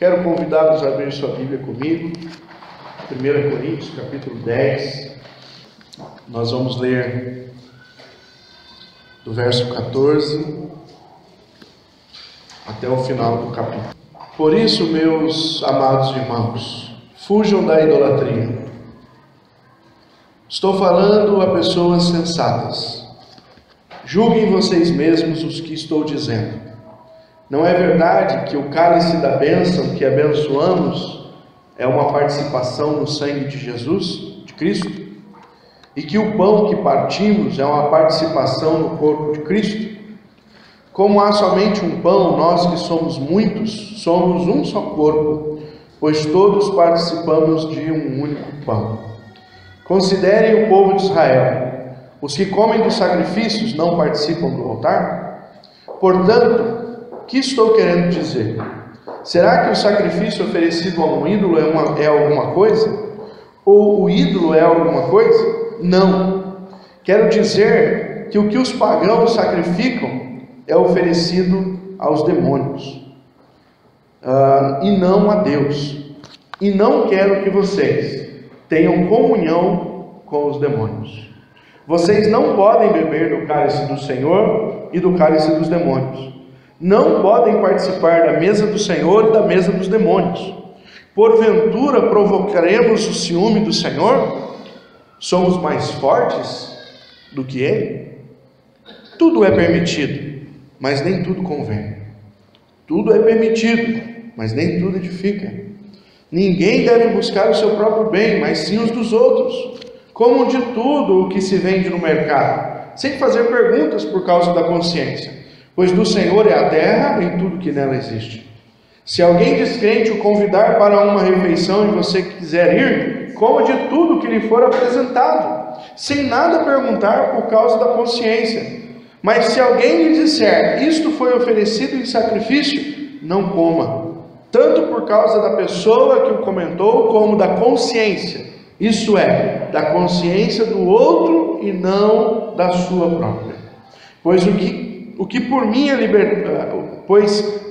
Quero convidá-los a abrir sua Bíblia comigo, 1 Coríntios, capítulo 10. Nós vamos ler do verso 14 até o final do capítulo. Por isso, meus amados irmãos, fujam da idolatria. Estou falando a pessoas sensatas. Julguem vocês mesmos os que estou dizendo. Não é verdade que o cálice da bênção que abençoamos é uma participação no sangue de Jesus, de Cristo? E que o pão que partimos é uma participação no corpo de Cristo? Como há somente um pão, nós que somos muitos, somos um só corpo, pois todos participamos de um único pão. Considerem o povo de Israel. Os que comem dos sacrifícios não participam do altar? Portanto, o que estou querendo dizer? Será que o sacrifício oferecido a um ídolo é alguma coisa? Ou o ídolo é alguma coisa? Não. Quero dizer que o que os pagãos sacrificam é oferecido aos demônios, e não a Deus. E não quero que vocês tenham comunhão com os demônios. Vocês não podem beber do cálice do Senhor e do cálice dos demônios. Não podem participar da mesa do Senhor e da mesa dos demônios. Porventura provocaremos o ciúme do Senhor? Somos mais fortes do que Ele? Tudo é permitido, mas nem tudo convém. Tudo é permitido, mas nem tudo edifica. Ninguém deve buscar o seu próprio bem, mas sim os dos outros. Comam de tudo o que se vende no mercado, sem fazer perguntas por causa da consciência, pois do Senhor é a terra e tudo que nela existe. Se alguém descrente o convidar para uma refeição e você quiser ir, coma de tudo que lhe for apresentado, sem nada perguntar por causa da consciência. Mas se alguém lhe disser, isto foi oferecido em sacrifício, não coma, tanto por causa da pessoa que o comentou, como da consciência, isso é, da consciência do outro e não da sua própria.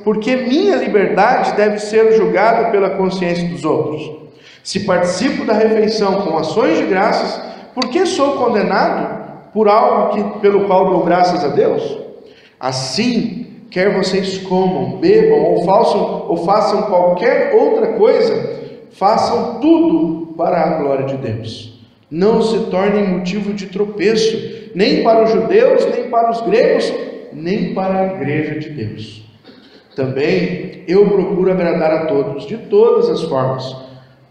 Porque minha liberdade deve ser julgada pela consciência dos outros. Se participo da refeição com ações de graças, por que sou condenado por algo pelo qual dou graças a Deus? Assim, quer vocês comam, bebam ou façam qualquer outra coisa, façam tudo para a glória de Deus. Não se tornem motivo de tropeço, nem para os judeus, nem para os gregos, nem para a igreja de Deus. Também eu procuro agradar a todos, de todas as formas,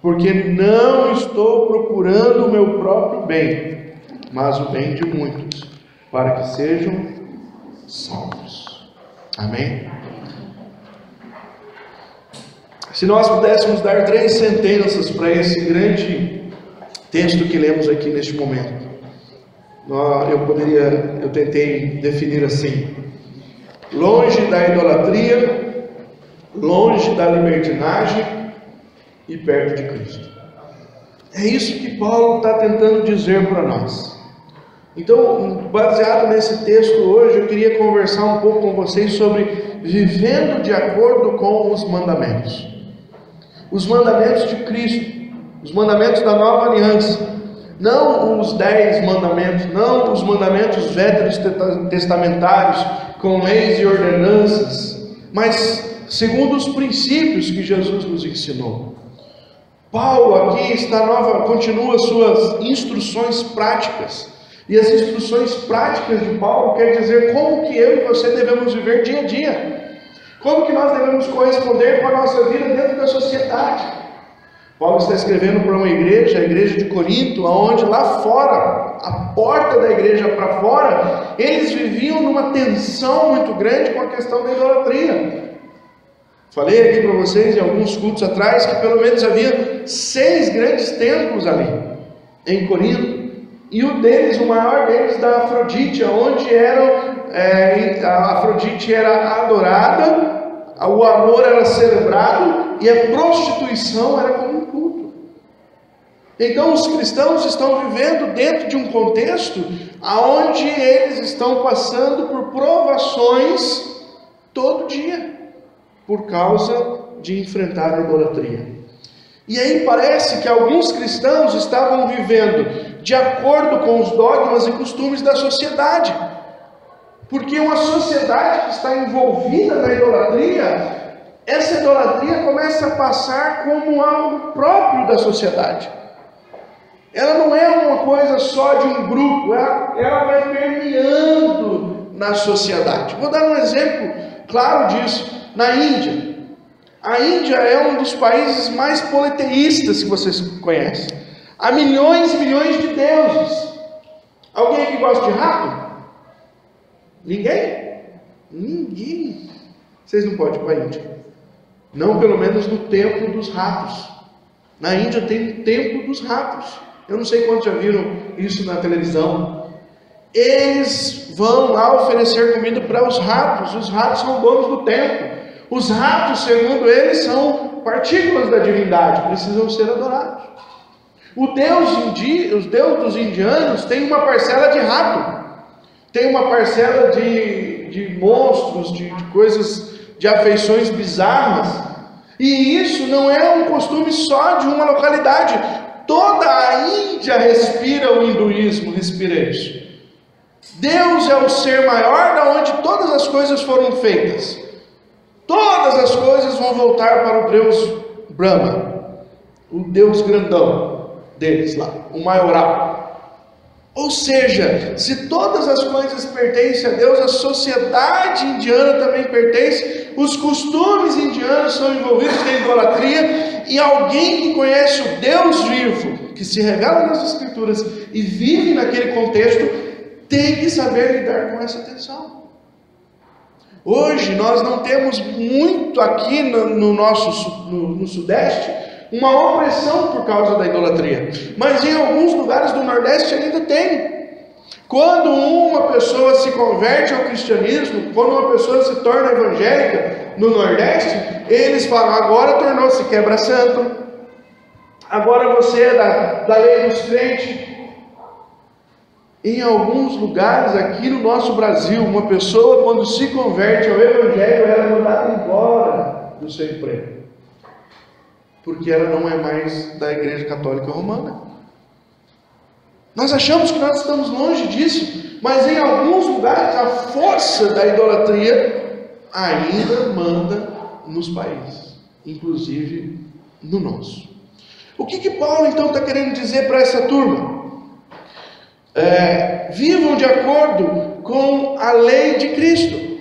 porque não estou procurando o meu próprio bem, mas o bem de muitos, para que sejam salvos. Amém? Se nós pudéssemos dar 3 sentenças para esse grande texto que lemos aqui neste momento, eu tentei definir assim: longe da idolatria, longe da libertinagem e perto de Cristo. É isso que Paulo está tentando dizer para nós. Então, baseado nesse texto hoje, eu queria conversar um pouco com vocês sobre vivendo de acordo com os mandamentos. Os mandamentos de Cristo, os mandamentos da nova aliança, não os 10 mandamentos, não os mandamentos veterotestamentários com leis e ordenanças, mas segundo os princípios que Jesus nos ensinou. Paulo aqui continua suas instruções práticas, e as instruções práticas de Paulo quer dizer como que eu e você devemos viver dia a dia. Como que nós devemos corresponder com a nossa vida dentro da sociedade? Paulo está escrevendo para uma igreja, a igreja de Corinto, onde lá fora, a porta da igreja para fora, eles viviam numa tensão muito grande com a questão da idolatria. Falei aqui para vocês em alguns cultos atrás que pelo menos havia 6 grandes templos ali em Corinto, e o maior deles da Afrodite, onde a Afrodite era adorada, o amor era celebrado e a prostituição era como um culto. Então os cristãos estão vivendo dentro de um contexto onde eles estão passando por provações todo dia, por causa de enfrentar a idolatria. E aí parece que alguns cristãos estavam vivendo de acordo com os dogmas e costumes da sociedade. Porque uma sociedade que está envolvida na idolatria, essa idolatria começa a passar como algo próprio da sociedade. Ela não é uma coisa só de um grupo, ela vai permeando na sociedade. Vou dar um exemplo claro disso. Na Índia. A Índia é um dos países mais politeístas que vocês conhecem. Há milhões e milhões de deuses. Alguém aqui gosta de rato? Ninguém? Ninguém. Vocês não podem ir para a Índia. Não, pelo menos no templo dos ratos. Na Índia tem um templo dos ratos. Eu não sei quantos já viram isso na televisão. Eles vão lá oferecer comida para os ratos. Os ratos são donos do templo. Os ratos, segundo eles, são partículas da divindade, precisam ser adorados. Os deuses dos indianos têm uma parcela de rato, tem uma parcela de monstros, de coisas, de afeições bizarras. E isso não é um costume só de uma localidade. Toda a Índia respira o hinduísmo, respira isso. Deus é o ser maior da onde todas as coisas foram feitas. Todas as coisas vão voltar para o Deus Brahma, o Deus grandão deles lá, o maioral. Ou seja, se todas as coisas pertencem a Deus, a sociedade indiana também pertence, os costumes indianos são envolvidos na idolatria, e alguém que conhece o Deus vivo, que se revela nas Escrituras e vive naquele contexto, tem que saber lidar com essa tensão. Hoje nós não temos muito aqui no Sudeste uma opressão por causa da idolatria, mas em alguns lugares do Nordeste ainda tem. Quando uma pessoa se converte ao cristianismo, quando uma pessoa se torna evangélica no Nordeste, eles falam: agora tornou-se quebra-santo, agora você é da lei dos crentes. Em alguns lugares aqui no nosso Brasil, uma pessoa quando se converte ao Evangelho, ela é mandada embora do seu emprego, porque ela não é mais da Igreja Católica Romana. Nós achamos que nós estamos longe disso, mas em alguns lugares a força da idolatria ainda manda nos países, inclusive no nosso. O que Paulo então está querendo dizer para essa turma? Vivam de acordo com a lei de Cristo.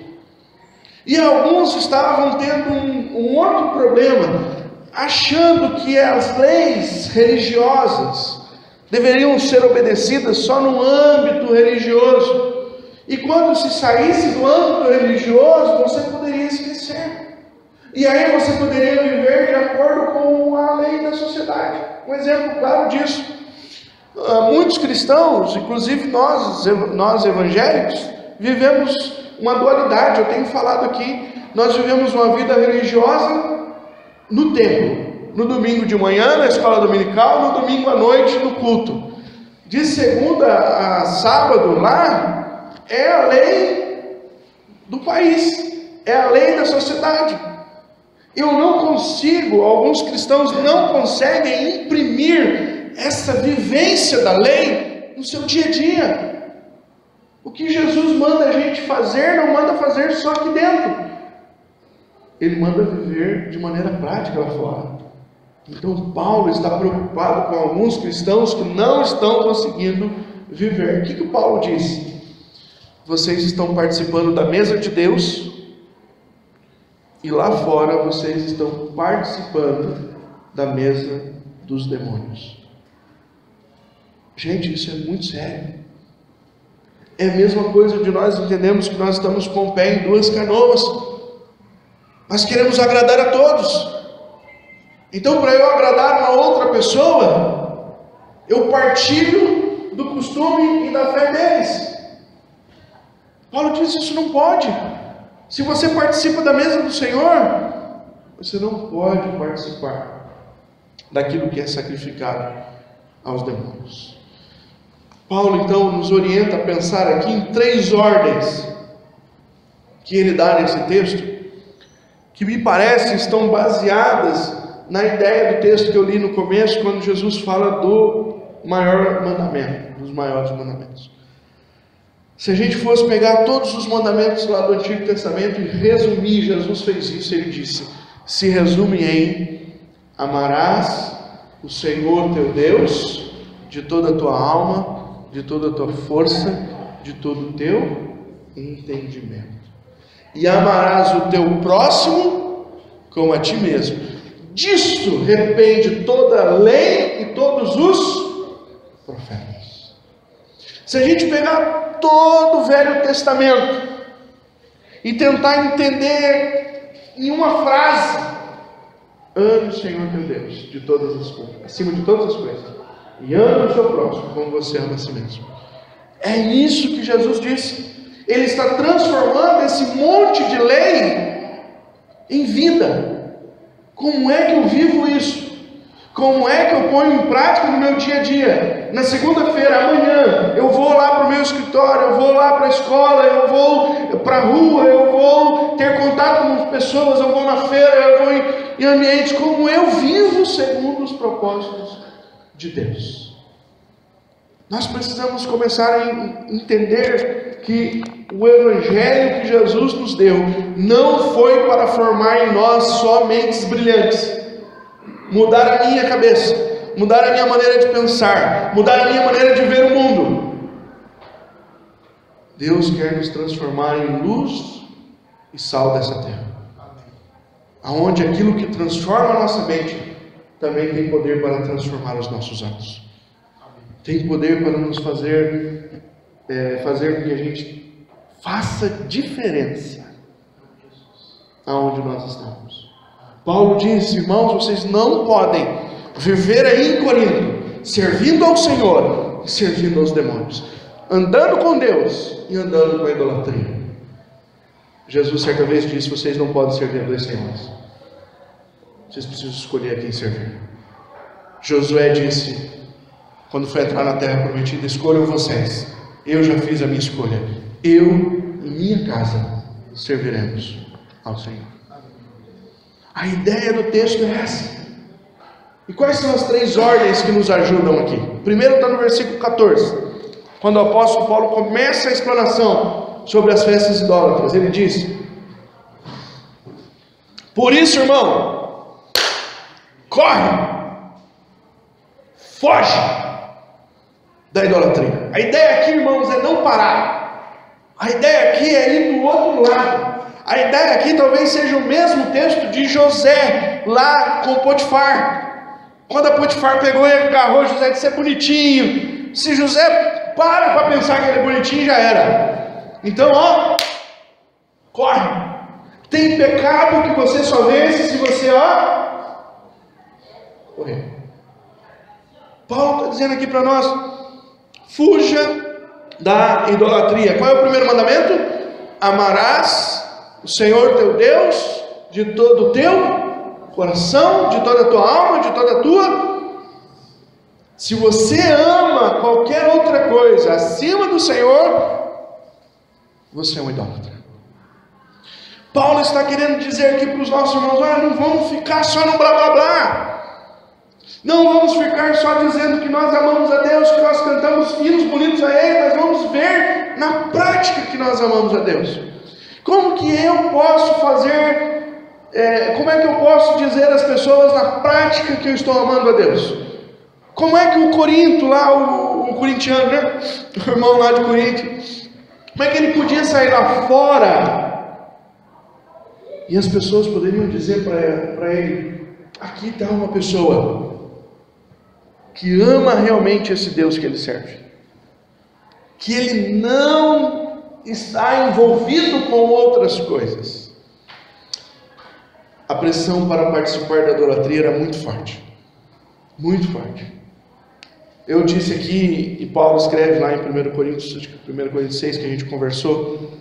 E alguns estavam tendo um outro problema, achando que as leis religiosas deveriam ser obedecidas só no âmbito religioso. E quando se saísse do âmbito religioso, você poderia esquecer. E aí você poderia viver de acordo com a lei da sociedade. Um exemplo claro disso. Muitos cristãos, inclusive nós evangélicos, vivemos uma dualidade. Eu tenho falado aqui, nós vivemos uma vida religiosa no templo, no domingo de manhã, na escola dominical, no domingo à noite, no culto. De segunda a sábado lá, é a lei do país, é a lei da sociedade. Eu não consigo, alguns cristãos não conseguem imprimir essa vivência da lei no seu dia a dia. O que Jesus manda a gente fazer, não manda fazer só aqui dentro. Ele manda viver de maneira prática lá fora. Então Paulo está preocupado com alguns cristãos que não estão conseguindo viver. O que o Paulo diz? Vocês estão participando da mesa de Deus, e lá fora vocês estão participando da mesa dos demônios. Gente, isso é muito sério. É a mesma coisa de nós entendemos que nós estamos com o pé em duas canoas. Nós queremos agradar a todos. Então, para eu agradar uma outra pessoa, eu partilho do costume e da fé deles. Paulo diz: isso não pode. Se você participa da mesa do Senhor, você não pode participar daquilo que é sacrificado aos demônios. Paulo então nos orienta a pensar aqui em 3 ordens que ele dá nesse texto, que me parece estão baseadas na ideia do texto que eu li no começo, quando Jesus fala do maior mandamento, dos maiores mandamentos. Se a gente fosse pegar todos os mandamentos lá do Antigo Testamento e resumir, Jesus fez isso, ele disse, se resume em: amarás o Senhor teu Deus de toda a tua alma, de toda a tua força, de todo o teu entendimento. E amarás o teu próximo como a ti mesmo. Disto depende toda a lei e todos os profetas. Se a gente pegar todo o Velho Testamento e tentar entender em uma frase: ame o Senhor teu Deus de todas as coisas, acima de todas as coisas, e ame o seu próximo como você ama a si mesmo. É isso que Jesus disse. Ele está transformando esse monte de lei em vida. Como é que eu vivo isso? Como é que eu ponho em prática no meu dia a dia? Na segunda-feira, amanhã, eu vou lá para o meu escritório, eu vou lá para a escola, eu vou para a rua, eu vou ter contato com pessoas, eu vou na feira, eu vou em ambientes. Como eu vivo segundo os propósitos de Deus? Nós precisamos começar a entender que o Evangelho que Jesus nos deu não foi para formar em nós só mentes brilhantes, mudar a minha cabeça, mudar a minha maneira de pensar, mudar a minha maneira de ver o mundo. Deus quer nos transformar em luz e sal dessa terra, aonde aquilo que transforma a nossa mente também tem poder para transformar os nossos atos, tem poder para nos fazer com que a gente faça diferença aonde nós estamos. Paulo disse: irmãos, vocês não podem viver aí em Corinto servindo ao Senhor e servindo aos demônios, andando com Deus e andando com a idolatria. Jesus certa vez disse: vocês não podem servir a dois senhores, vocês precisam escolher a quem servir. Josué disse, quando foi entrar na terra prometida: escolham vocês, eu já fiz a minha escolha, eu e minha casa serviremos ao Senhor. A ideia do texto é essa. E quais são as três ordens que nos ajudam aqui? Primeiro está no versículo 14, quando o apóstolo Paulo começa a explanação sobre as festas idólatras. Ele diz: por isso, irmão, corre, foge da idolatria. A ideia aqui, irmãos, é não parar. A ideia aqui é ir do outro lado. A ideia aqui talvez seja o mesmo texto de José lá com Potifar. Quando a Potifar pegou e agarrou José de ser bonitinho. Se José para pensar que ele é bonitinho, já era. Então, corre. Tem pecado que você só vence se você, correr. Paulo está dizendo aqui para nós: fuja da idolatria. Qual é o primeiro mandamento? Amarás o Senhor teu Deus de todo o teu coração, de toda a tua alma, de toda a tua. Se você ama qualquer outra coisa acima do Senhor, você é um idólatra. Paulo está querendo dizer aqui para os nossos irmãos: não vamos ficar só no blá blá blá. Não vamos ficar só dizendo que nós amamos a Deus, que nós cantamos hinos bonitos a Ele, mas vamos ver na prática que nós amamos a Deus. Como que eu posso fazer, como é que eu posso dizer às pessoas na prática que eu estou amando a Deus? Como é que o Corinto lá, o corintiano, né? O irmão lá de Corinto, como é que ele podia sair lá fora e as pessoas poderiam dizer para ele: aqui está uma pessoa que ama realmente esse Deus que ele serve, que ele não está envolvido com outras coisas. A pressão para participar da idolatria era muito forte, muito forte. Eu disse aqui, e Paulo escreve lá em 1 Coríntios 6, que a gente conversou,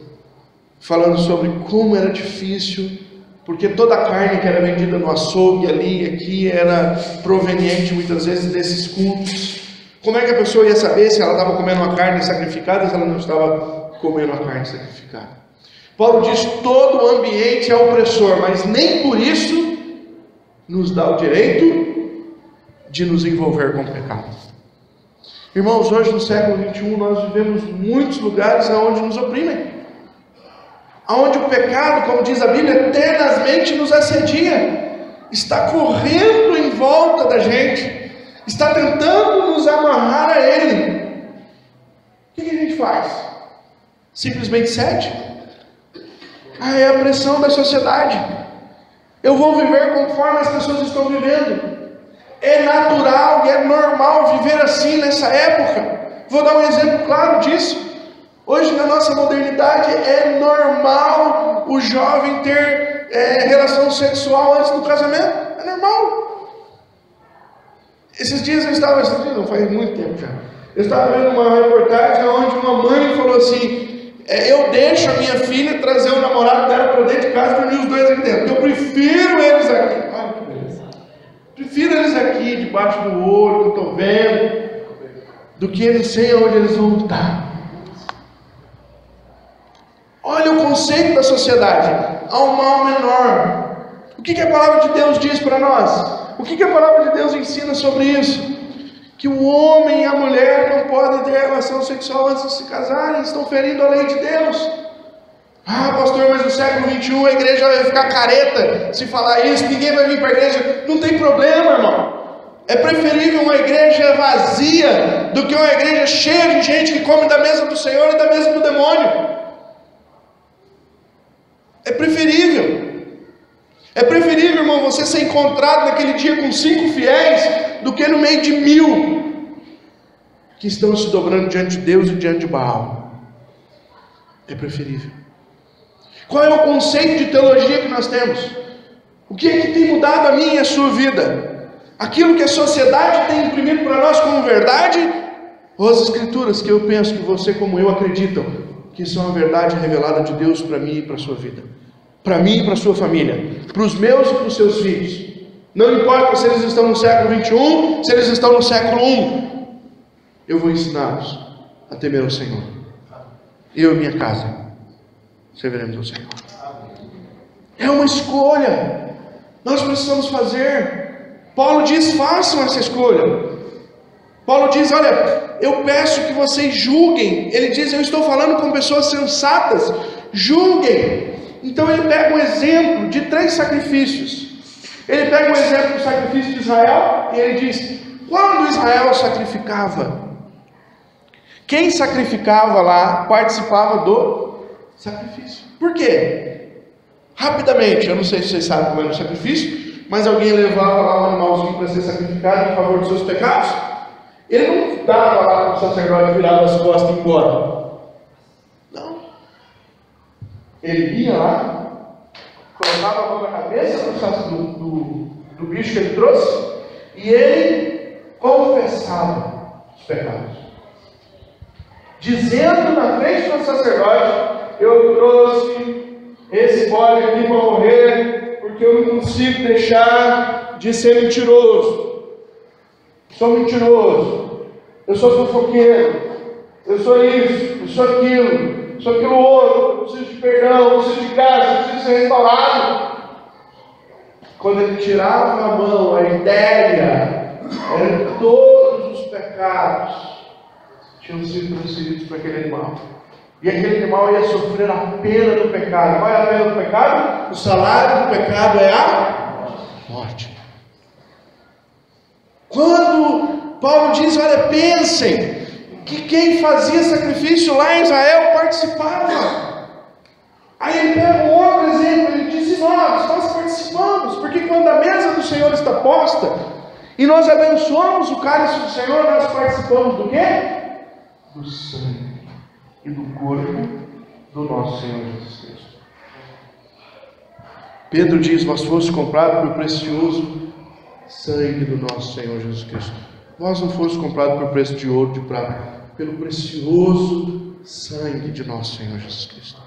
falando sobre como era difícil, porque toda a carne que era vendida no açougue ali, aqui, era proveniente muitas vezes desses cultos. Como é que a pessoa ia saber se ela estava comendo uma carne sacrificada ou se ela não estava comendo a carne sacrificada? Paulo diz: todo o ambiente é opressor, mas nem por isso nos dá o direito de nos envolver com o pecado. Irmãos, hoje no século 21 nós vivemos muitos lugares onde nos oprimem, onde o pecado, como diz a Bíblia, tenazmente nos assedia, está correndo em volta da gente, está tentando nos amarrar a ele. O que a gente faz? Simplesmente cede? É a pressão da sociedade. Eu vou viver conforme as pessoas estão vivendo. É natural e é normal viver assim nessa época. Vou dar um exemplo claro disso. Hoje na nossa modernidade é normal o jovem ter relação sexual antes do casamento. É normal. Esses dias não faz muito tempo já, eu estava vendo uma reportagem onde uma mãe falou assim: eu deixo a minha filha trazer o namorado dela para dentro de casa e dormir os dois aqui dentro. Eu prefiro eles aqui. Olha que beleza. Prefiro eles aqui, debaixo do olho, que eu estou vendo, do que eles sei onde eles vão estar. Olha o conceito da sociedade. Há um mal menor. O que a palavra de Deus diz para nós? O que a palavra de Deus ensina sobre isso? Que o homem e a mulher não podem ter relação sexual antes de se casarem. Estão ferindo a lei de Deus. Pastor, mas no século 21 a igreja vai ficar careta se falar isso, ninguém vai vir para a igreja. Não tem problema, irmão. É preferível uma igreja vazia do que uma igreja cheia de gente que come da mesa do Senhor e da mesa do demônio. É preferível. É preferível, irmão, você ser encontrado naquele dia com 5 fiéis do que no meio de 1000 que estão se dobrando diante de Deus e diante de Baal. É preferível. Qual é o conceito de teologia que nós temos? O que é que tem mudado a minha e a sua vida? Aquilo que a sociedade tem imprimido para nós como verdade, ou as escrituras que eu penso que você como eu acreditam que são a verdade revelada de Deus para mim e para a sua vida, para mim e para a sua família, para os meus e para os seus filhos? Não importa se eles estão no século 21, se eles estão no século 1, eu vou ensiná-los a temer o Senhor. Eu e minha casa serviremos ao Senhor. É uma escolha. Nós precisamos fazer. Paulo diz: façam essa escolha. Paulo diz: olha, eu peço que vocês julguem. Ele diz: eu estou falando com pessoas sensatas. Julguem. Então ele pega um exemplo de 3 sacrifícios. Ele pega um exemplo do sacrifício de Israel e ele diz: quando Israel sacrificava, quem sacrificava lá participava do sacrifício. Por quê? Rapidamente, eu não sei se vocês sabem como era o sacrifício, mas alguém levava lá um animalzinho para ser sacrificado em favor dos seus pecados. Ele não dava lá para o sacerdote, virava as costas e ia embora. Não. Ele ia lá, colocava a mão na cabeça do bicho que ele trouxe e ele confessava os pecados, dizendo na frente do sacerdote: eu trouxe esse bode aqui para morrer, porque eu não consigo deixar de ser mentiroso. Sou mentiroso, eu sou fofoqueiro, eu sou isso, eu sou aquilo outro, eu preciso de perdão, eu preciso de graça, eu preciso ser restaurado. Quando ele tirava a mão, a ideia era que todos os pecados tinham sido transferidos para aquele animal. E aquele animal ia sofrer a pena do pecado. Qual é a pena do pecado? O salário do pecado é a morte. Quando Paulo diz: olha, pensem que quem fazia sacrifício lá em Israel participava. Aí ele pega um outro exemplo, ele diz: nós participamos, porque quando a mesa do Senhor está posta e nós abençoamos o cálice do Senhor, nós participamos do quê? Do sangue e do corpo do nosso Senhor Jesus Cristo. Pedro diz: vós foste comprado pelo precioso sangue do nosso Senhor Jesus Cristo. Vós não foste comprado por preço de ouro, de prata, pelo precioso sangue de nosso Senhor Jesus Cristo.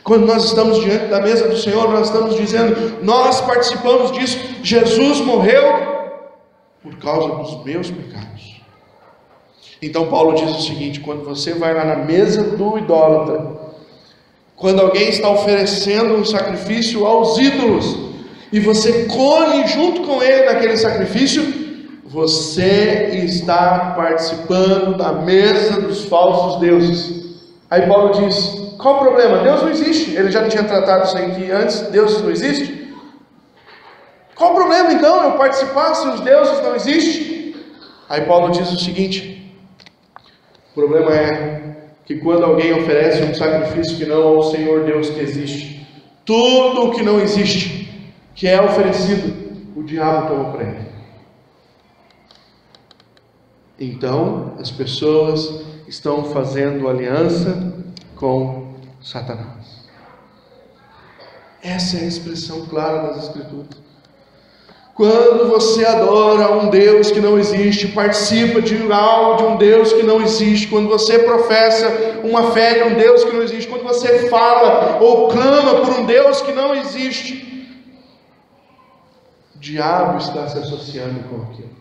Quando nós estamos diante da mesa do Senhor, nós estamos dizendo: nós participamos disso. Jesus morreu por causa dos meus pecados. Então Paulo diz o seguinte: quando você vai lá na mesa do idólatra, Quando alguém está oferecendo um sacrifício aos ídolos e você come junto com ele naquele sacrifício, você está participando da mesa dos falsos deuses. Aí Paulo diz: qual o problema? Deus não existe. Ele já tinha tratado isso aqui antes. Deus não existe. Qual o problema então eu participar se os deuses não existem? Aí Paulo diz o seguinte: o problema é que quando alguém oferece um sacrifício que não ao Senhor Deus que existe, tudo o que não existe, que é oferecido, o diabo toma para ele. Então as pessoas estão fazendo aliança com Satanás. Essa é a expressão clara das Escrituras. Quando você adora um Deus que não existe, participa de algo de um Deus que não existe, quando você professa uma fé de um Deus que não existe, quando você fala ou clama por um Deus que não existe, o diabo está se associando com aquilo.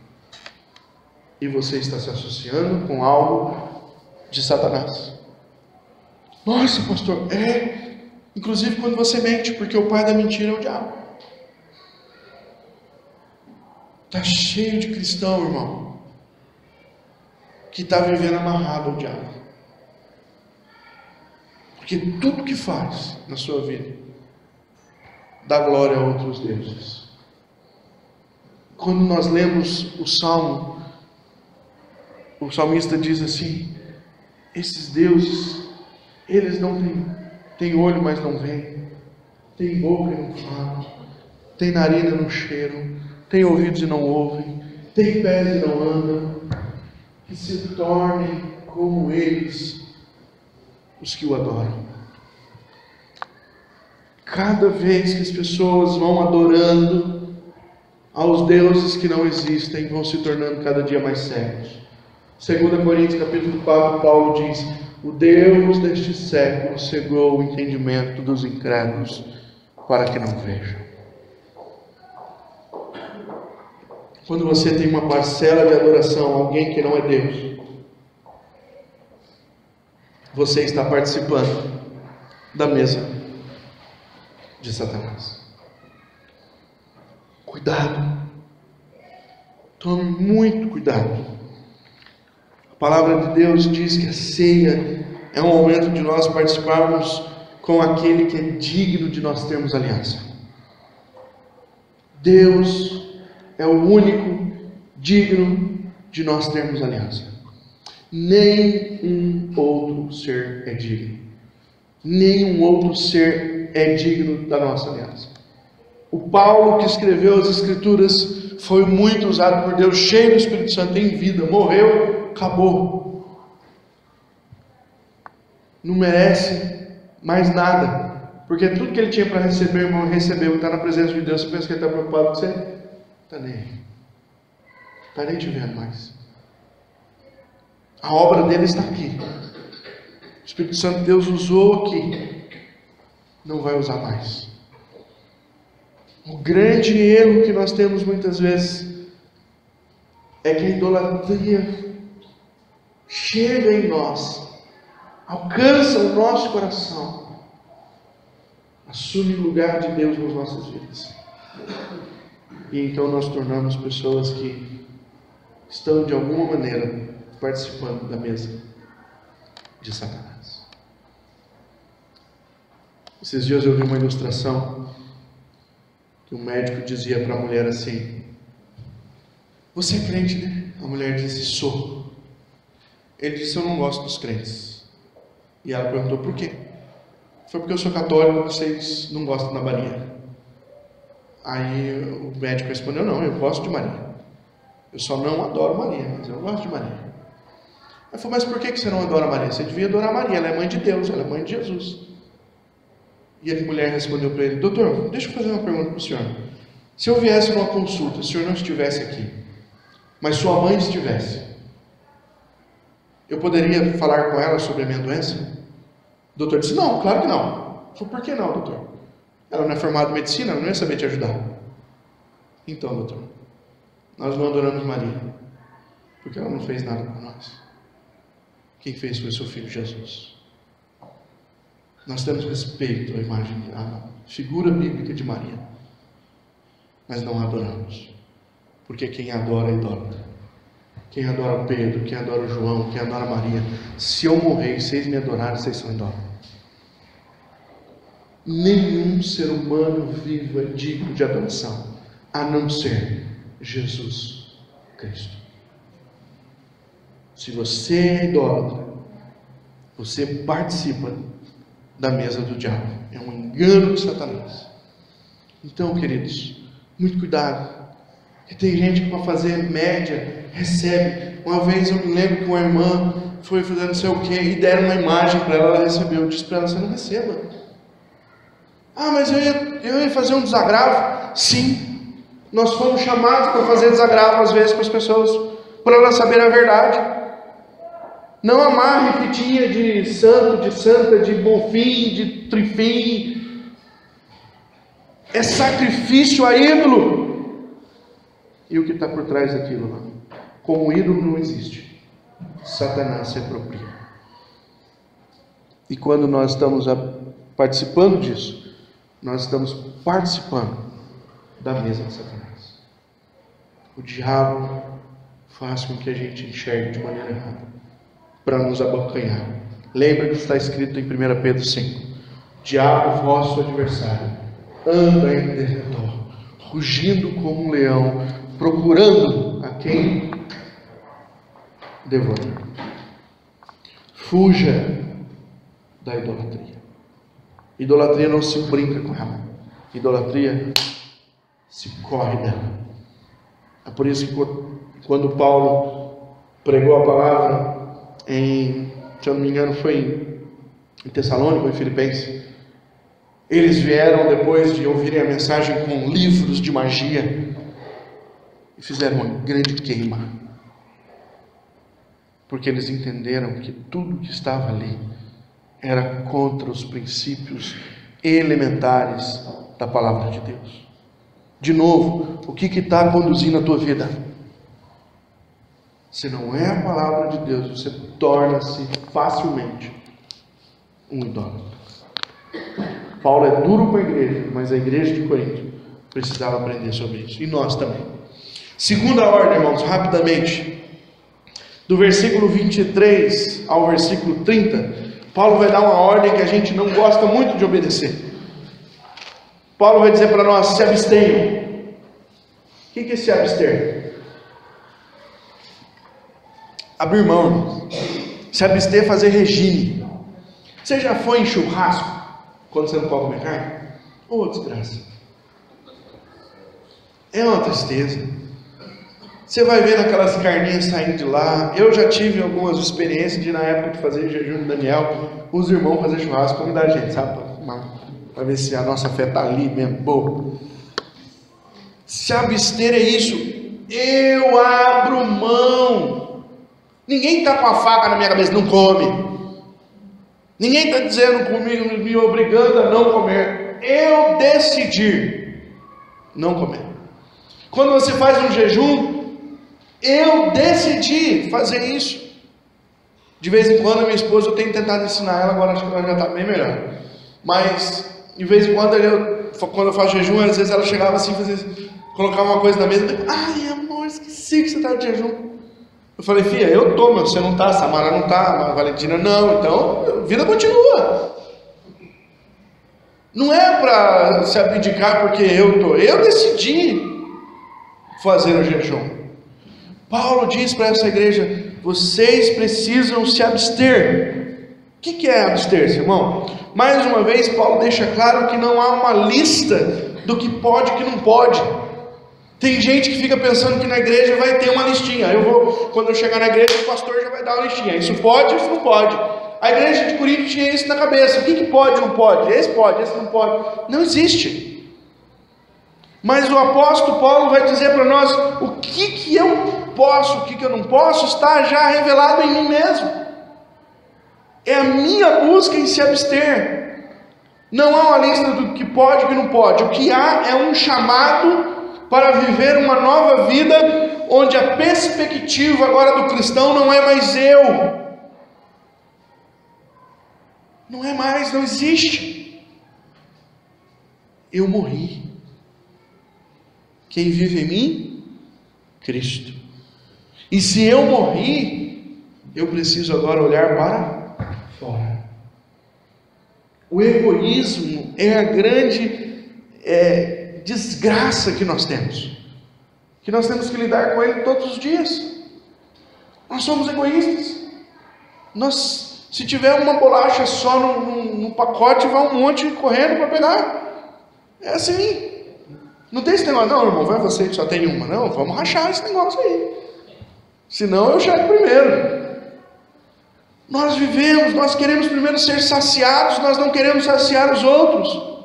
E você está se associando com algo de Satanás. Nossa, pastor, inclusive quando você mente, porque o pai da mentira é o diabo. Está cheio de cristão, irmão, que está vivendo amarrado ao diabo. Porque tudo que faz na sua vida dá glória a outros deuses. Quando nós lemos o Salmo, o salmista diz assim: esses deuses, eles não têm olho, mas não veem, têm boca e não falam, têm narina e não cheiram, têm ouvidos e não ouvem, têm pés e não andam, que se tornem como eles, os que o adoram. Cada vez que as pessoas vão adorando aos deuses que não existem, vão se tornando cada dia mais cegos. 2 Coríntios capítulo 4, Paulo diz: o Deus deste século cegou o entendimento dos incrédulos para que não vejam. Quando você tem uma parcela de adoração a alguém que não é Deus, você está participando da mesa de Satanás. Cuidado, tome muito cuidado. A palavra de Deus diz que a ceia é um momento de nós participarmos com aquele que é digno de nós termos aliança. Deus é o único digno de nós termos aliança. Nenhum outro ser é digno. Nenhum outro ser é digno da nossa aliança. O Paulo, que escreveu as Escrituras, foi muito usado por Deus, cheio do Espírito Santo, em vida, morreu, acabou. Não merece mais nada, porque tudo que ele tinha para receber, irmão, recebeu. Está na presença de Deus. Você pensa que ele está preocupado com você? Está nem aí. Está nem te vendo mais. A obra dele está aqui. O Espírito Santo de Deus usou aqui, não vai usar mais. O grande erro que nós temos muitas vezes é que a idolatria chega em nós, alcança o nosso coração, assume o lugar de Deus nas nossas vidas. E então nós tornamos pessoas que estão de alguma maneira participando da mesa de Satanás. Esses dias eu vi uma ilustração que um médico dizia para a mulher assim: você é crente, né? A mulher disse: sou. Ele disse: eu não gosto dos crentes. E ela perguntou: por quê? Foi porque eu sou católico, vocês não gostam da Maria. Aí o médico respondeu: não, eu gosto de Maria. Eu só não adoro Maria, mas eu gosto de Maria. Ela falou: mas por que você não adora Maria? Você devia adorar Maria, ela é mãe de Deus, ela é mãe de Jesus. E a mulher respondeu para ele: doutor, deixa eu fazer uma pergunta para o senhor. Se eu viesse numa consulta, se o senhor não estivesse aqui, mas sua mãe estivesse, eu poderia falar com ela sobre a minha doença? O doutor disse: não, claro que não. Eu falei: por que não, doutor? Ela não é formada em medicina, ela não ia saber te ajudar. Então, doutor, nós não adoramos Maria, porque ela não fez nada por nós. Quem fez foi seu filho Jesus. Nós temos respeito à imagem, à figura bíblica de Maria, mas não a adoramos, porque quem adora é idólatra. Quem adora Pedro, quem adora João, quem adora Maria, se eu morrer e vocês me adorarem, vocês são idólatras. Nenhum ser humano vivo é digno de adoração, a não ser Jesus Cristo. Se você é idólatra, você participa da mesa do diabo. É um engano de Satanás. Então, queridos, muito cuidado. E tem gente que para fazer média recebe. Uma vez eu me lembro que uma irmã foi fazer não sei o que e deram uma imagem para ela, ela recebeu. Eu disse para ela: você não receba. Ah, mas eu ia fazer um desagravo. Sim, nós fomos chamados para fazer desagravo às vezes para as pessoas, para elas saberem a verdade. Não amarre fitinha de santo, de santa, de bonfim, de trifim. É sacrifício a ídolo. E o que está por trás daquilo lá? Como ídolo não existe, Satanás se apropria. E quando nós estamos participando disso, nós estamos participando da mesa de Satanás. O diabo faz com que a gente enxergue de maneira errada, para nos abocanhar. Lembra que está escrito em 1 Pedro 5: diabo, vosso adversário, anda em derredor, rugindo como um leão, procurando a quem devorar. Fuja da idolatria. Idolatria não se brinca com ela. Idolatria se corre dela. É por isso que quando Paulo pregou a palavra se eu não me engano foi em Tessalônica ou em Filipenses, eles vieram depois de ouvirem a mensagem com livros de magia e fizeram uma grande queima, porque eles entenderam que tudo que estava ali era contra os princípios elementares da palavra de Deus. De novo, o que está conduzindo a tua vida? Se não é a palavra de Deus, você torna-se facilmente um idólatra. Paulo é duro com a igreja, mas a igreja de Corinto precisava aprender sobre isso. E nós também. Segunda ordem, irmãos, rapidamente. Do versículo 23 ao versículo 30, Paulo vai dar uma ordem que a gente não gosta muito de obedecer. Paulo vai dizer para nós: se abstenham. O que é se abster? Abrir mão, se abster, fazer regime. Você já foi em churrasco quando você não pode comer carne? Ô, desgraça, é uma tristeza. Você vai vendo aquelas carninhas saindo de lá. Eu já tive algumas experiências de, na época de fazer jejum de Daniel, os irmãos fazer churrasco, convidar a gente, sabe, para ver se a nossa fé está ali mesmo, boa. Se abster é isso. Eu abro mão. Ninguém está com a faca na minha cabeça: não come. Ninguém está dizendo comigo, me obrigando a não comer. Eu decidi não comer. Quando você faz um jejum, eu decidi fazer isso. De vez em quando a minha esposa, eu tenho tentado ensinar ela, agora acho que ela já está bem melhor. Mas de vez em quando, quando eu faço jejum, às vezes ela chegava assim, colocava uma coisa na mesa, ai amor, esqueci que você está de jejum. Eu falei: filha, eu tô, mas você não tá, Samara não tá, a Valentina não, então a vida continua. Não é para se abdicar porque eu decidi fazer o jejum. Paulo diz para essa igreja: vocês precisam se abster. O que é abster-se, irmão? Mais uma vez, Paulo deixa claro que não há uma lista do que pode e que não pode. Tem gente que fica pensando que na igreja vai ter uma listinha. Quando eu chegar na igreja, o pastor já vai dar uma listinha. Isso pode, isso não pode. A igreja de Corinto tinha isso na cabeça. O que pode e não pode? Esse não pode. Não existe. Mas o apóstolo Paulo vai dizer para nós: o que eu posso, o que eu não posso, está já revelado em mim mesmo. É a minha busca em se abster. Não há uma lista do que pode e o que não pode. O que há é um chamado para viver uma nova vida, onde a perspectiva agora do cristão não é mais eu. Não é mais, não existe. Eu morri. Quem vive em mim? Cristo. E se eu morri, eu preciso agora olhar para fora. O egoísmo é a grande desgraça que nós temos. Que nós temos que lidar com ele todos os dias. Nós somos egoístas. Se tiver uma bolacha só no pacote, vai um monte correndo para pegar. É assim. Não tem esse negócio, não, irmão, vai você que só tem uma. Não, vamos rachar esse negócio aí. Senão eu chego primeiro. Nós vivemos, nós queremos primeiro ser saciados, nós não queremos saciar os outros.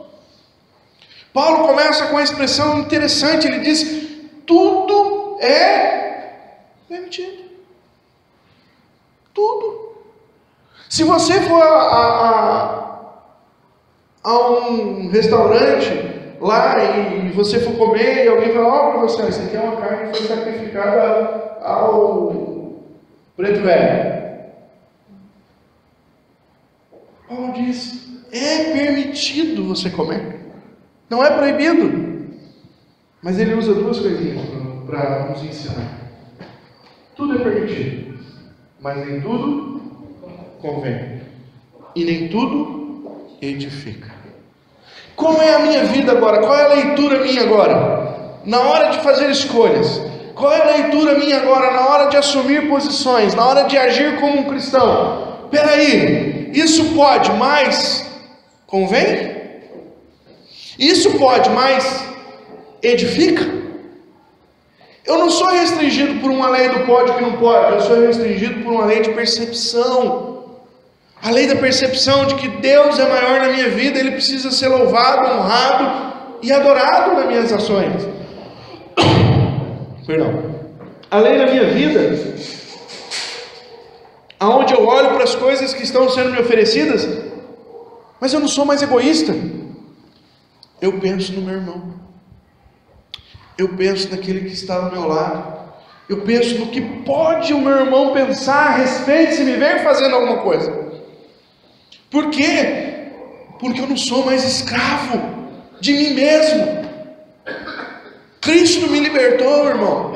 Paulo começa com uma expressão interessante, ele diz: tudo é permitido. Tudo. Se você for a um restaurante lá e você for comer e alguém falar: para você, isso aqui é uma carne que foi sacrificada ao preto velho. Paulo diz: é permitido você comer, não é proibido. Mas ele usa duas coisinhas para nos ensinar. Tudo é permitido, mas nem tudo convém, e nem tudo edifica. Como é a minha vida agora? Qual é a leitura minha agora? Na hora de fazer escolhas, qual é a leitura minha agora? Na hora de assumir posições, na hora de agir como um cristão. Peraí, isso pode, mas convém? Isso pode, mas edifica? Eu não sou restringido por uma lei do pode que não pode, eu sou restringido por uma lei de percepção. A lei da percepção de que Deus é maior na minha vida, Ele precisa ser louvado, honrado e adorado nas minhas ações. Perdão. A lei da minha vida, aonde eu olho para as coisas que estão sendo me oferecidas, mas eu não sou mais egoísta. Eu penso no meu irmão. Eu penso naquele que está ao meu lado. Eu penso no que pode o meu irmão pensar a respeito se me ver fazendo alguma coisa. Por quê? Porque eu não sou mais escravo de mim mesmo. Cristo me libertou, irmão.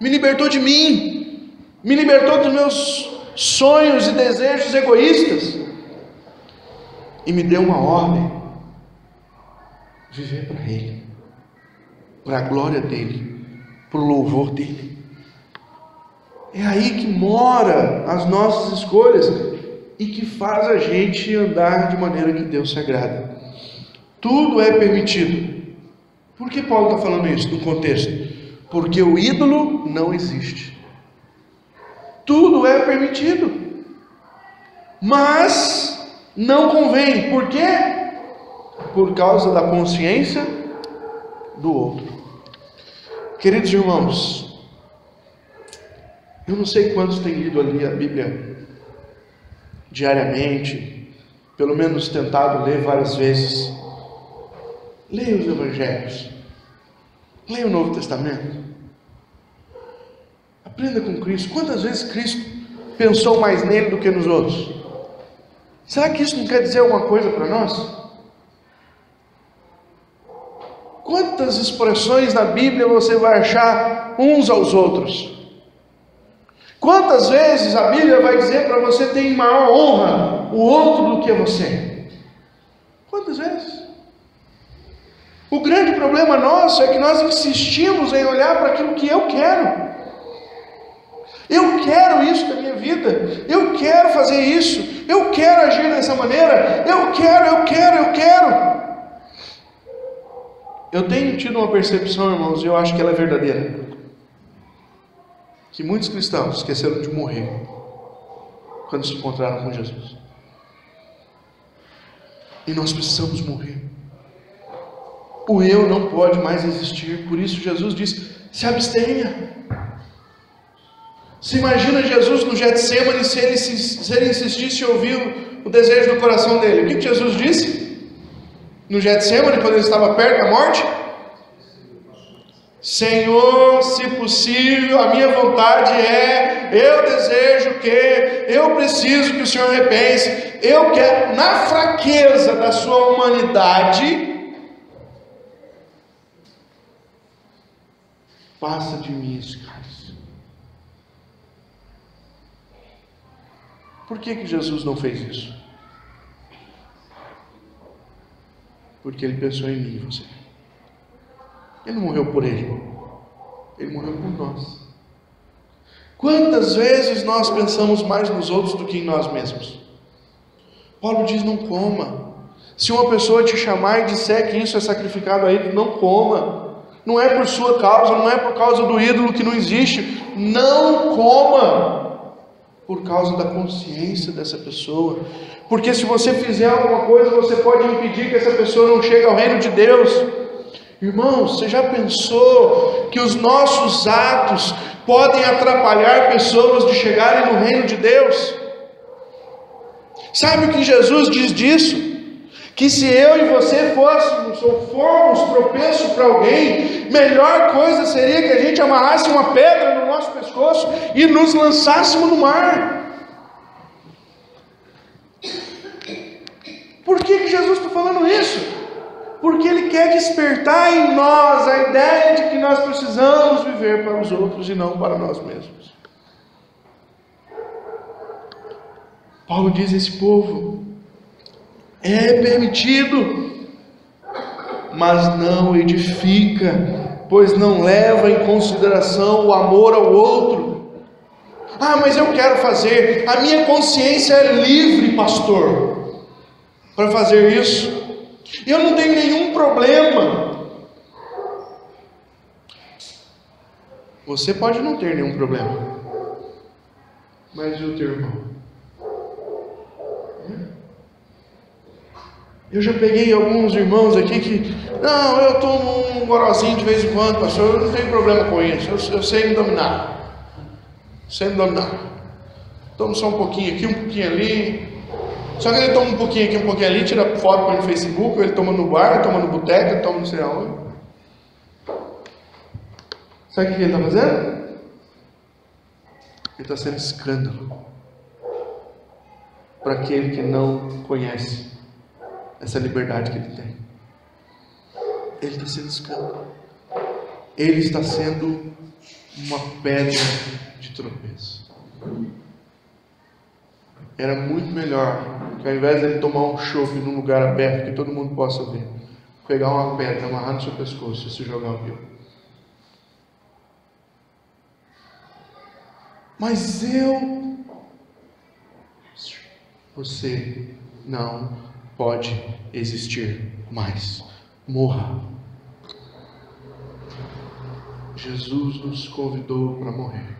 Me libertou de mim. Me libertou dos meus sonhos e desejos egoístas. E me deu uma ordem: viver para Ele, para a glória dEle, para o louvor dEle. É aí que mora as nossas escolhas e que faz a gente andar de maneira que Deus se agrada. Tudo é permitido. Por que Paulo está falando isso no contexto? Porque o ídolo não existe. Tudo é permitido, mas não convém. Por quê? Por causa da consciência do outro. Queridos irmãos, eu não sei quantos têm lido ali a Bíblia diariamente, pelo menos tentado ler várias vezes. Leia os Evangelhos, leia o Novo Testamento, aprenda com Cristo. Quantas vezes Cristo pensou mais nele do que nos outros? Será que isso não quer dizer alguma coisa para nós? Quantas expressões na Bíblia você vai achar uns aos outros? Quantas vezes a Bíblia vai dizer para você ter em maior honra o outro do que você? Quantas vezes? O grande problema nosso é que nós insistimos em olhar para aquilo que eu quero. Eu quero isso da minha vida. Eu quero fazer isso. Eu quero agir dessa maneira. Eu quero. Eu tenho tido uma percepção, irmãos, e eu acho que ela é verdadeira, que muitos cristãos esqueceram de morrer quando se encontraram com Jesus. E nós precisamos morrer. O eu não pode mais existir. Por isso Jesus disse: se abstenha. Se imagina Jesus no Getsemane, se ele insistisse em ouvir o desejo do coração dele. O que Jesus disse? No Getsemane, quando ele estava perto da morte: Senhor, se possível, a minha vontade é, eu desejo que, eu preciso que o Senhor repense, eu quero, na fraqueza da sua humanidade, passa de mim esse cálice. Por que Jesus não fez isso? Porque Ele pensou em mim e você. Ele não morreu por Ele, Ele morreu por nós. Quantas vezes nós pensamos mais nos outros do que em nós mesmos? Paulo diz: não coma. Se uma pessoa te chamar e disser que isso é sacrificado a Ele, não coma. Não é por sua causa, não é por causa do ídolo que não existe. Não coma, por causa da consciência dessa pessoa. Porque se você fizer alguma coisa, você pode impedir que essa pessoa não chegue ao reino de Deus. Irmãos, você já pensou que os nossos atos podem atrapalhar pessoas de chegarem no reino de Deus? Sabe o que Jesus diz disso? Que se eu e você fôssemos ou formos tropeço para alguém, melhor coisa seria que a gente amarrasse uma pedra no nosso pescoço e nos lançássemos no mar. Por que Jesus está falando isso? Porque Ele quer despertar em nós a ideia de que nós precisamos viver para os outros e não para nós mesmos. Paulo diz: esse povo é permitido, mas não edifica, pois não leva em consideração o amor ao outro. Ah, mas eu quero fazer, a minha consciência é livre, pastor, para fazer isso. Eu não tenho nenhum problema. Você pode não ter nenhum problema, mas e o teu irmão? Eu já peguei alguns irmãos aqui que, não, eu tomo um gorozinho de vez em quando, pastor, eu não tenho problema com isso, eu sei me dominar. Sei me dominar. Tomo só um pouquinho aqui, um pouquinho ali. Só que ele toma um pouquinho aqui, um pouquinho ali, tira foto para o Facebook, ele toma no bar, ele toma no boteco, ele toma não sei aonde. Sabe o que ele está fazendo? Ele está sendo escândalo para aquele que não conhece essa liberdade que ele tem. Ele está sendo escândalo. Ele está sendo uma pedra de tropeço. Era muito melhor que ao invés de ele tomar um chope num lugar aberto que todo mundo possa ver, pegar uma pedra, amarrar no seu pescoço e se jogar no rio. Mas você não pode existir mais. Morra. Jesus nos convidou para morrer.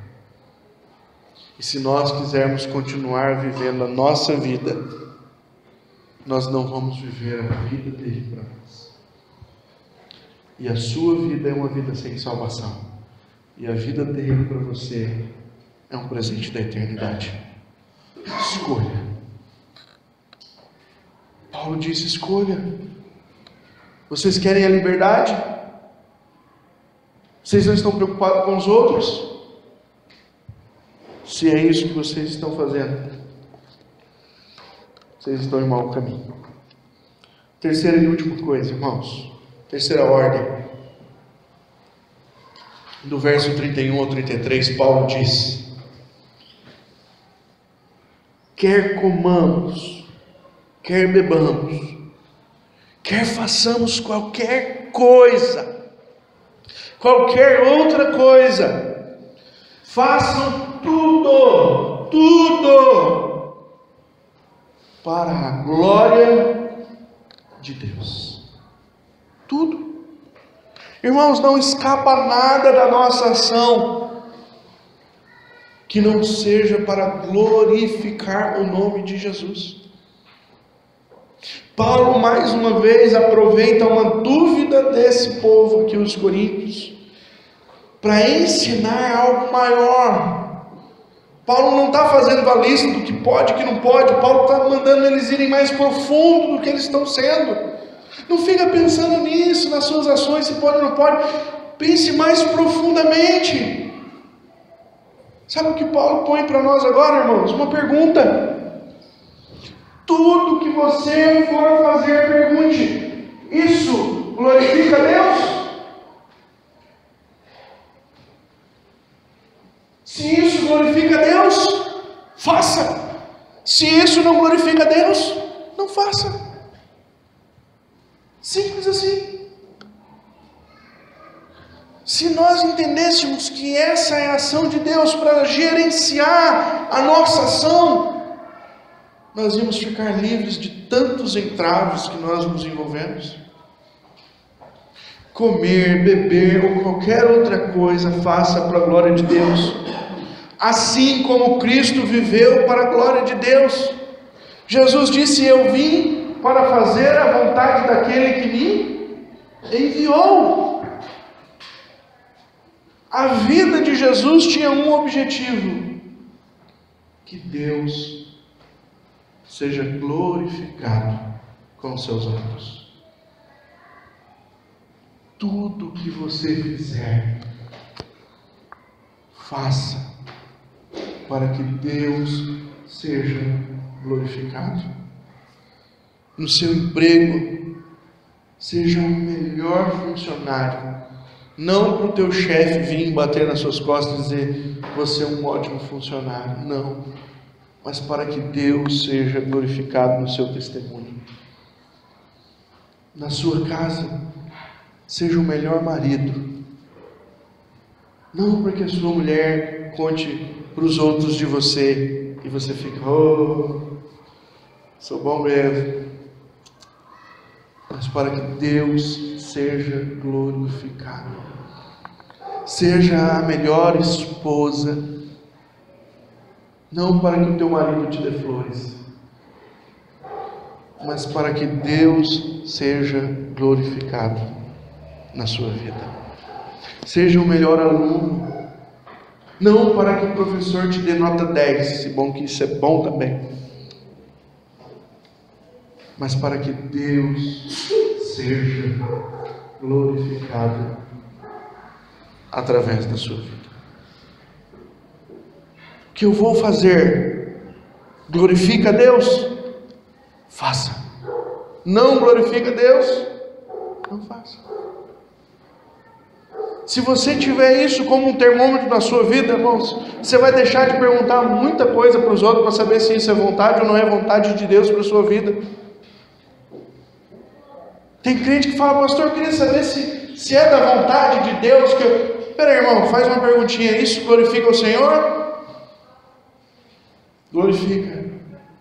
E se nós quisermos continuar vivendo a nossa vida, nós não vamos viver a vida dele para nós. E a sua vida é uma vida sem salvação. E a vida dele para você é um presente da eternidade. Escolha. Paulo disse: escolha. Vocês querem a liberdade? Vocês não estão preocupados com os outros? Se é isso que vocês estão fazendo, vocês estão em mau caminho. Terceira e última coisa, irmãos. Terceira ordem. Do verso 31 ao 33, Paulo diz: quer comamos, quer bebamos, quer façamos qualquer coisa, qualquer outra coisa, façam tudo para a glória de Deus. Tudo. Irmãos, não escapa nada da nossa ação que não seja para glorificar o nome de Jesus. Paulo mais uma vez aproveita uma dúvida desse povo aqui, os coríntios, para ensinar algo maior. Paulo não está fazendo a lista do que pode e que não pode. Paulo está mandando eles irem mais profundo do que eles estão sendo. Não fica pensando nisso, nas suas ações, se pode ou não pode. Pense mais profundamente. Sabe o que Paulo põe para nós agora, irmãos? Uma pergunta. Tudo que você for fazer, pergunte: isso glorifica a Deus? Se isso glorifica a Deus, faça. Se isso não glorifica a Deus, não faça. Simples assim. Se nós entendêssemos que essa é a ação de Deus para gerenciar a nossa ação, nós íamos ficar livres de tantos entraves que nós nos envolvemos. Comer, beber ou qualquer outra coisa, faça para a glória de Deus, assim como Cristo viveu para a glória de Deus. Jesus disse: eu vim para fazer a vontade daquele que me enviou. A vida de Jesus tinha um objetivo: que Deus seja glorificado com seus atos. Tudo que você fizer, faça para que Deus seja glorificado. No seu emprego, seja o melhor funcionário. Não para o teu chefe vir bater nas suas costas e dizer: você é um ótimo funcionário. Não. Mas para que Deus seja glorificado no seu testemunho. Na sua casa, seja o melhor marido. Não para que a sua mulher conte para os outros de você e você fica: oh, sou bom mesmo. Mas para que Deus seja glorificado. Seja a melhor esposa, não para que o teu marido te dê flores, mas para que Deus seja glorificado na sua vida. Seja o melhor aluno, não para que o professor te dê nota 10, se bom que isso é bom também, mas para que Deus seja glorificado através da sua vida. O que eu vou fazer glorifica a Deus? Faça. Não glorifica a Deus? Não faça. Se você tiver isso como um termômetro na sua vida, irmãos, você vai deixar de perguntar muita coisa para os outros para saber se isso é vontade ou não é vontade de Deus para a sua vida. Tem crente que fala: pastor, eu queria saber se é da vontade de Deus que eu... Pera aí, irmão, faz uma perguntinha: isso glorifica o Senhor? Glorifica.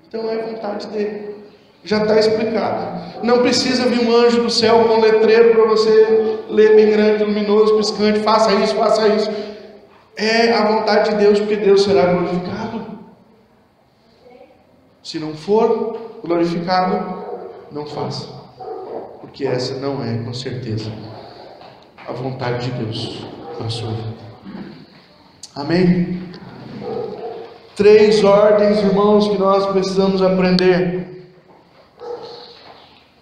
Então é vontade dele. Já está explicado. Não precisa vir um anjo do céu com um letreiro para você ler bem grande, luminoso, piscante: faça isso, faça isso. É a vontade de Deus, porque Deus será glorificado. Se não for glorificado, não faça, porque essa não é, com certeza, a vontade de Deus para a sua vida. Amém? 3 ordens, irmãos, que nós precisamos aprender.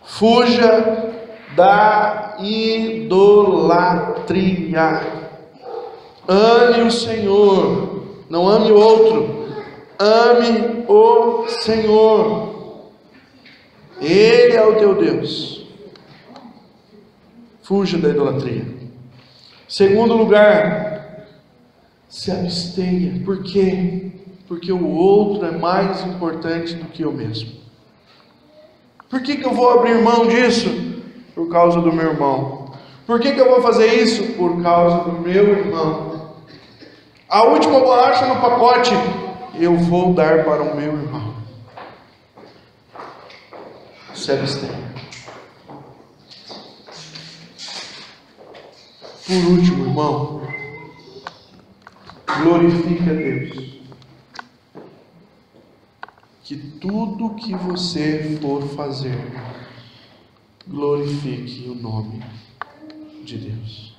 Fuja da idolatria. Ame o Senhor, não ame o outro. Ame o Senhor. Ele é o teu Deus. Fuja da idolatria. Segundo lugar, se abstenha. Por quê? Porque o outro é mais importante do que eu mesmo. Por que eu vou abrir mão disso? Por causa do meu irmão. Por que eu vou fazer isso? Por causa do meu irmão. A última bolacha no pacote eu vou dar para o meu irmão. Se abstenha. Por último, irmão, glorifique a Deus. Que tudo que você for fazer, glorifique o nome de Deus.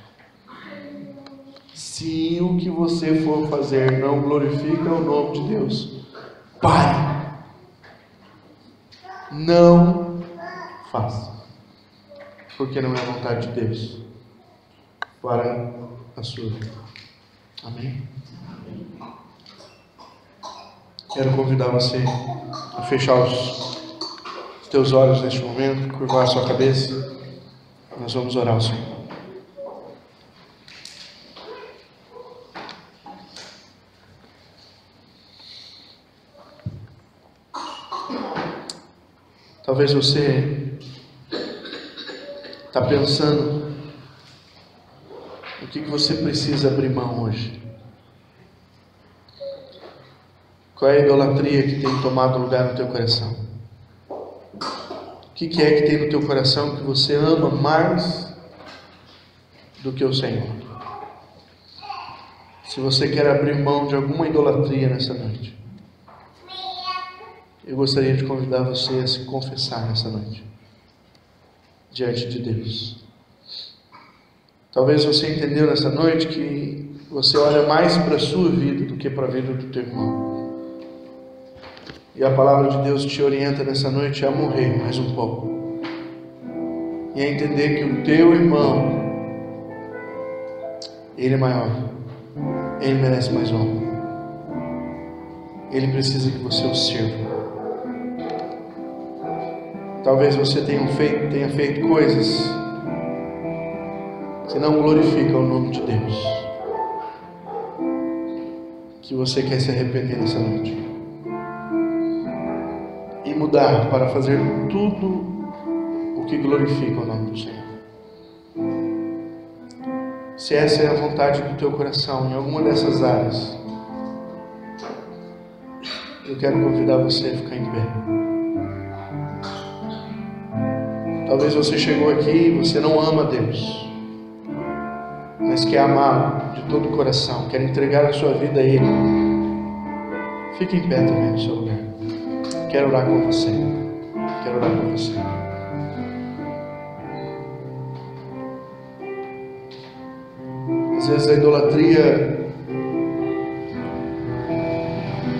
Se o que você for fazer não glorifica o nome de Deus, pare. Não faça. Porque não é a vontade de Deus. para a sua vida. Amém? Quero convidar você a fechar os teus olhos neste momento, curvar a sua cabeça. Nós vamos orar ao Senhor. Talvez você está pensando o que você precisa abrir mão hoje. Qual é a idolatria que tem tomado lugar no teu coração? O que é que tem no teu coração que você ama mais do que o Senhor? Se você quer abrir mão de alguma idolatria nessa noite, eu gostaria de convidar você a se confessar nessa noite, diante de Deus. Talvez você entendeu nessa noite que você olha mais para a sua vida do que para a vida do teu irmão. E a palavra de Deus te orienta nessa noite a morrer mais um pouco. E a entender que o teu irmão, ele é maior. Ele merece mais honra. Ele precisa que você o sirva. Talvez você tenha feito coisas que não glorificam o nome de Deus, que você quer se arrepender nessa noite e mudar para fazer tudo o que glorifica o nome do Senhor. Se essa é a vontade do teu coração em alguma dessas áreas, eu quero convidar você a ficar em pé. Talvez você chegou aqui e você não ama Deus, mas quer amá-lo de todo o coração, quer entregar a sua vida a Ele. Fique em pé também no seu lugar. Quero orar com você. Quero orar com você. Às vezes a idolatria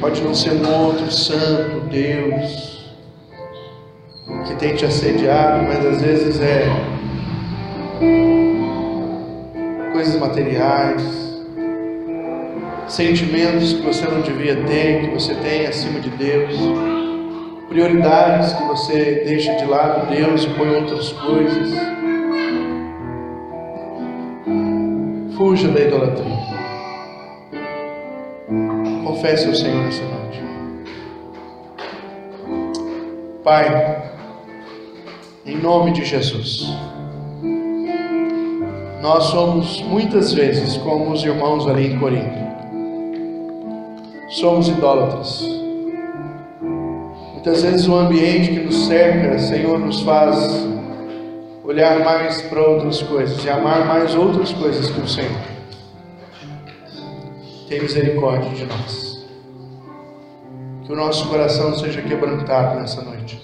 pode não ser um outro santo Deus que tem te assediado, mas às vezes é coisas materiais, sentimentos que você não devia ter, que você tem acima de Deus, prioridades que você deixa de lado Deus e põe outras coisas. Fuja da idolatria. Confesse ao Senhor nessa noite. Pai, em nome de Jesus, nós somos muitas vezes como os irmãos ali em Corinto. Somos idólatras. Muitas vezes o ambiente que nos cerca, Senhor, nos faz olhar mais para outras coisas e amar mais outras coisas que o Senhor. Tem misericórdia de nós. Que o nosso coração seja quebrantado nessa noite,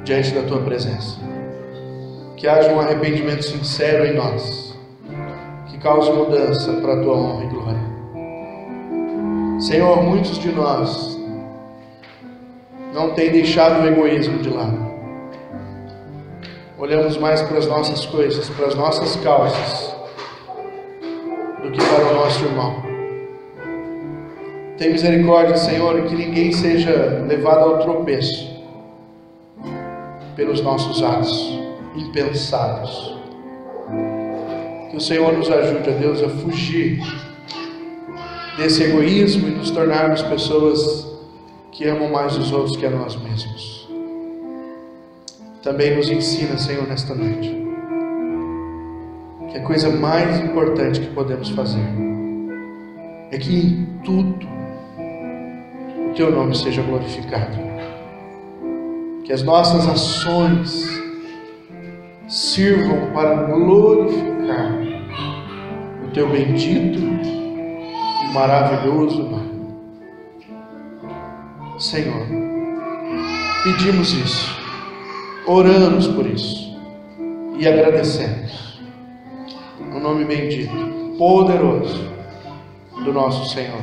diante da Tua presença. Que haja um arrependimento sincero em nós, que cause mudança para a Tua honra e glória. Senhor, muitos de nós não têm deixado o egoísmo de lado. Olhamos mais para as nossas coisas, para as nossas causas, do que para o nosso irmão. Tem misericórdia, Senhor, que ninguém seja levado ao tropeço pelos nossos atos impensados. Que o Senhor nos ajude, ó Deus, a fugir desse egoísmo e nos tornarmos pessoas que amam mais os outros que a nós mesmos. Também nos ensina, Senhor, nesta noite, que a coisa mais importante que podemos fazer é que em tudo o Teu nome seja glorificado. Que as nossas ações sirvam para glorificar o Teu bendito e maravilhoso nome. Senhor, pedimos isso, oramos por isso e agradecemos no nome bendito, poderoso do nosso Senhor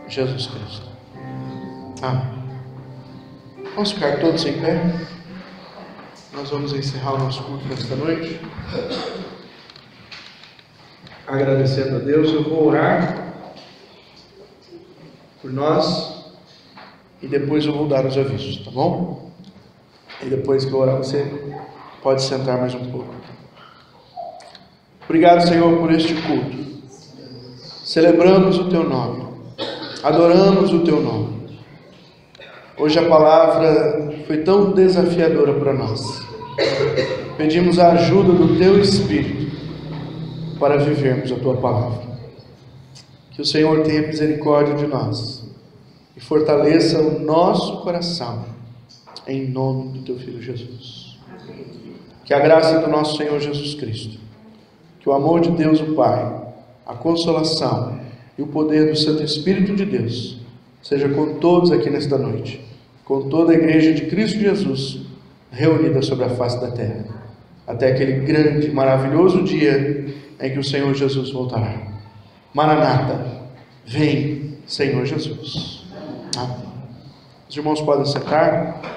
Jesus Cristo. Amém. Vamos ficar todos em pé. Nós vamos encerrar o nosso culto nesta noite. agradecendo a Deus, eu vou orar por nós e depois eu vou dar os avisos, tá bom? E depois que eu orar, você pode sentar mais um pouco. Obrigado, Senhor, por este culto. Celebramos o Teu nome, adoramos o Teu nome. Hoje a palavra foi tão desafiadora para nós. Pedimos a ajuda do Teu Espírito para vivermos a Tua palavra. Que o Senhor tenha misericórdia de nós e fortaleça o nosso coração, em nome do Teu Filho Jesus. Que a graça do nosso Senhor Jesus Cristo, que o amor de Deus o Pai, a consolação e o poder do Santo Espírito de Deus seja com todos aqui nesta noite, com toda a igreja de Cristo Jesus reunida sobre a face da terra, até aquele grande, maravilhoso dia em que o Senhor Jesus voltará. Maranata, vem, Senhor Jesus. Amém. Os irmãos podem sentar.